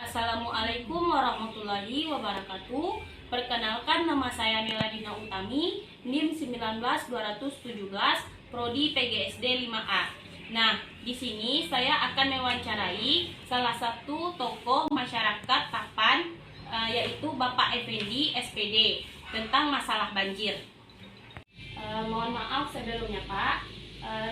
Assalamualaikum warahmatullahi wabarakatuh. Perkenalkan, nama saya Meladina Utami, NIM 19217, Prodi PGSD 5A. Nah, di sini saya akan mewawancarai salah satu tokoh masyarakat Tapan, yaitu Bapak Effendi SPD, tentang masalah banjir. Mohon maaf sebelumnya Pak,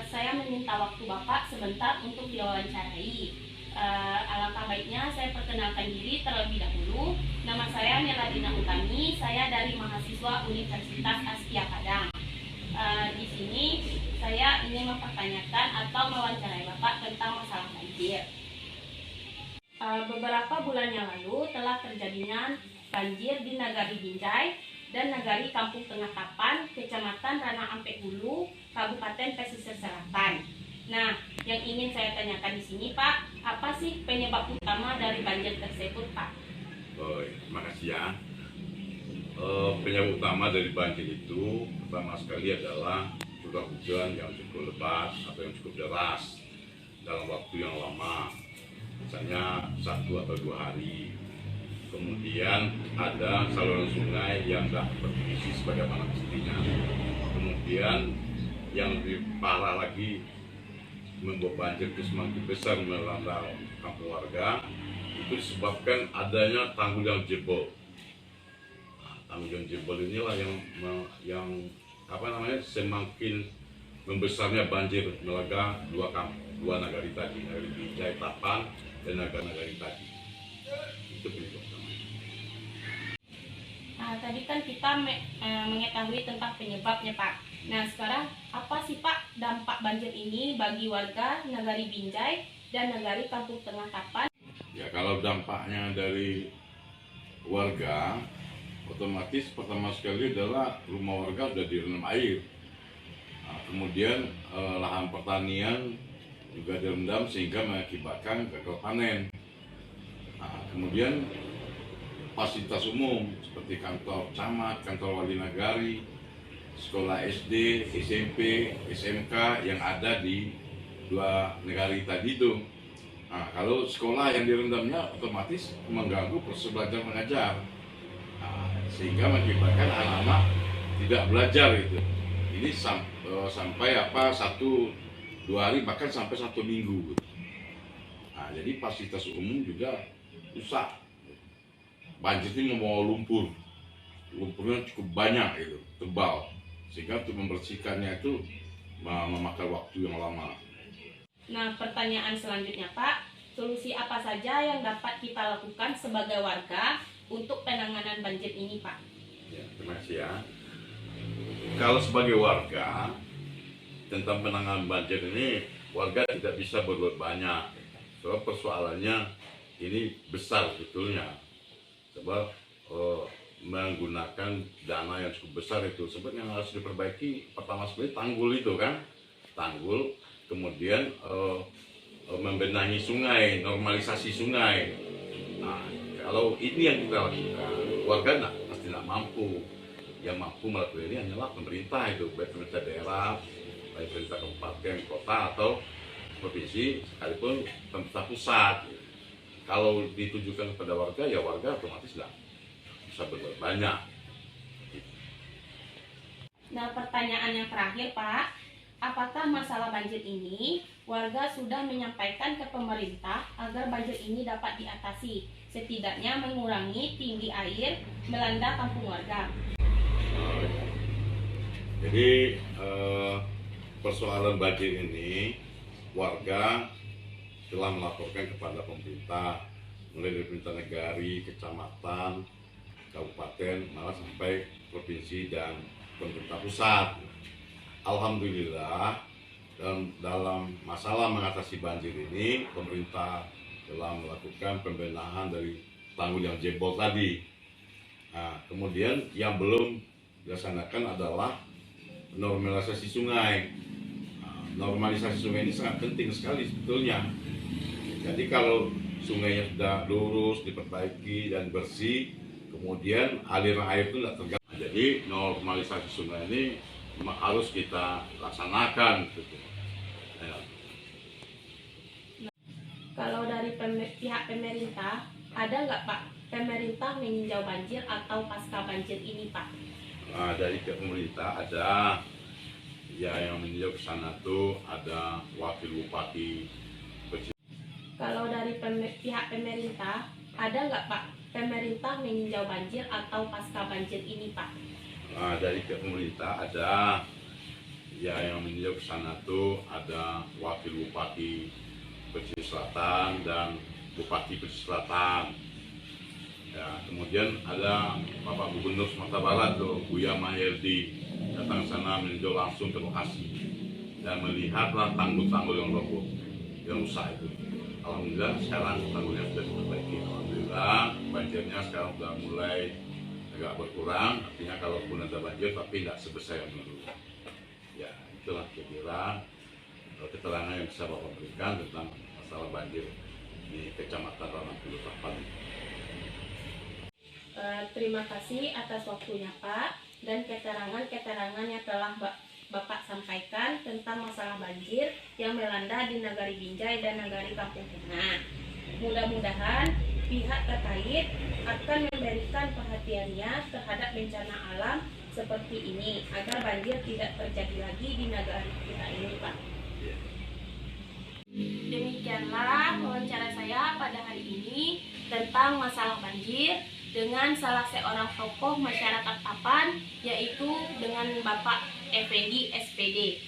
saya meminta waktu Bapak sebentar untuk diwawancarai. Alangkah baiknya saya perkenalkan diri terlebih dahulu. Nama saya Meladina Utami, saya dari mahasiswa Universitas Askia Padang. Di sini saya ingin mempertanyakan atau mewawancarai Bapak tentang masalah banjir. Beberapa bulan yang lalu telah terjadinya banjir di Nagari Binjai dan Nagari Kampung Tengah Tapan, Kecamatan Ranah Ampek Hulu, Kabupaten Pesisir Selatan. Nah, yang ingin saya tanyakan di sini Pak, apa sih penyebab utama dari banjir tersebut Pak? Terima kasih ya. Penyebab utama dari banjir itu pertama sekali adalah curah hujan yang cukup lebat atau yang cukup deras dalam waktu yang lama, misalnya 1 atau 2 hari. Kemudian ada saluran sungai yang tidak berfungsi sebagaimana mestinya. Kemudian yang lebih parah lagi, membuat banjir itu semakin besar melanda kampung warga, itu disebabkan adanya tanggul yang jebol. Tanggul yang jebol inilah yang semakin membesarnya banjir melanda dua nagari tadi, Nagari Binjai Tapan dan nagari tadi. Itu penyebab utama. Tadi kan kita mengetahui tentang penyebabnya Pak. Nah, sekarang apa sih Pak dampak banjir ini bagi warga Nagari Binjai dan Nagari Kampung Tengah Tapan? Ya, kalau dampaknya dari warga, otomatis pertama sekali adalah rumah warga sudah direndam air. Kemudian lahan pertanian juga direndam sehingga mengakibatkan gagal panen. Kemudian fasilitas umum seperti kantor camat, kantor wali nagari, sekolah SD, SMP, SMK yang ada di dua negari tadi itu. Nah, kalau sekolah yang direndamnya otomatis mengganggu proses belajar mengajar, sehingga mengakibatkan anak-anak tidak belajar itu. Ini sampai 1-2 hari, bahkan sampai 1 minggu. Nah, jadi fasilitas umum juga rusak. Banjir ini membawa lumpurnya cukup banyak itu, tebal, sehingga untuk membersihkannya itu memakan waktu yang lama. Nah, pertanyaan selanjutnya Pak, solusi apa saja yang dapat kita lakukan sebagai warga untuk penanganan banjir ini Pak? Ya, terima kasih ya. Kalau sebagai warga, tentang penanganan banjir ini, warga tidak bisa berbuat banyak. Sebab persoalannya ini besar sebetulnya. Sebab menggunakan dana yang cukup besar itu. Sebab yang harus diperbaiki pertama sekali tanggul itu kan. Tanggul, kemudian membenahi sungai, normalisasi sungai. Nah, kalau ini yang kita lakukan, warga pasti tidak mampu. Yang mampu melakukan ini hanyalah pemerintah itu, baik pemerintah daerah, baik pemerintah kabupaten, kota, atau provinsi, sekalipun pemerintah pusat. Kalau ditujukan kepada warga, ya warga otomatis tidak bisa berbuat banyak. Nah, pertanyaan yang terakhir Pak, apakah masalah banjir ini warga sudah menyampaikan ke pemerintah agar banjir ini dapat diatasi, setidaknya mengurangi tinggi air melanda kampung warga? Jadi persoalan banjir ini warga telah melaporkan kepada pemerintah, mulai dari pemerintah negari, kecamatan, kabupaten, malah sampai provinsi dan pemerintah pusat. Alhamdulillah, dalam masalah mengatasi banjir ini, pemerintah telah melakukan pembenahan dari tanggul yang jebol tadi. Nah, kemudian yang belum dilaksanakan adalah normalisasi sungai. Normalisasi sungai ini sangat penting sekali sebetulnya. Jadi kalau sungainya sudah lurus, diperbaiki dan bersih, kemudian aliran air itu tidak terganggu. Jadi normalisasi sungai ini harus kita laksanakan. Kalau dari pihak pemerintah, ada nggak Pak pemerintah meninjau banjir atau pasca banjir ini Pak? Dari pihak pemerintah ada ya yang meninjau ke sana tuh ada wakil bupati. Kalau dari pihak pemerintah, ada nggak Pak pemerintah meninjau banjir atau pasca banjir ini Pak? Dari pihak pemerintah ada ya yang meninjau ke sana tuh ada wakil bupati Pesisir Selatan dan bupati Pesisir Selatan. Ya, kemudian ada Bapak Gubernur Sumatera Barat tuh Buya Mahyerdi datang ke sana meninjau langsung ke lokasi dan melihatlah tanggul-tanggul yang roboh, yang rusak itu. Alhamdulillah sekarang tanggulnya sudah diperbaiki. Alhamdulillah banjirnya sekarang sudah mulai agak berkurang. Artinya kalaupun ada banjir tapi tidak sebesar yang dulu. Ya itulah kira-kira keterangan yang bisa Bapak berikan tentang masalah banjir di Kecamatan Ranah Hulu Tapan. Terima kasih atas waktunya Pak dan keterangan-keterangan yang telah Bapak sampaikan tentang masalah banjir yang melanda di Nagari Binjai dan Nagari Kampung Tengah. Mudah-mudahan pihak terkait akan memberikan perhatiannya terhadap bencana alam seperti ini agar banjir tidak terjadi lagi di negara kita ini Pak. Demikianlah wawancara saya pada hari ini tentang masalah banjir dengan salah seorang tokoh masyarakat Tapan, yaitu dengan Bapak Effendi SPD.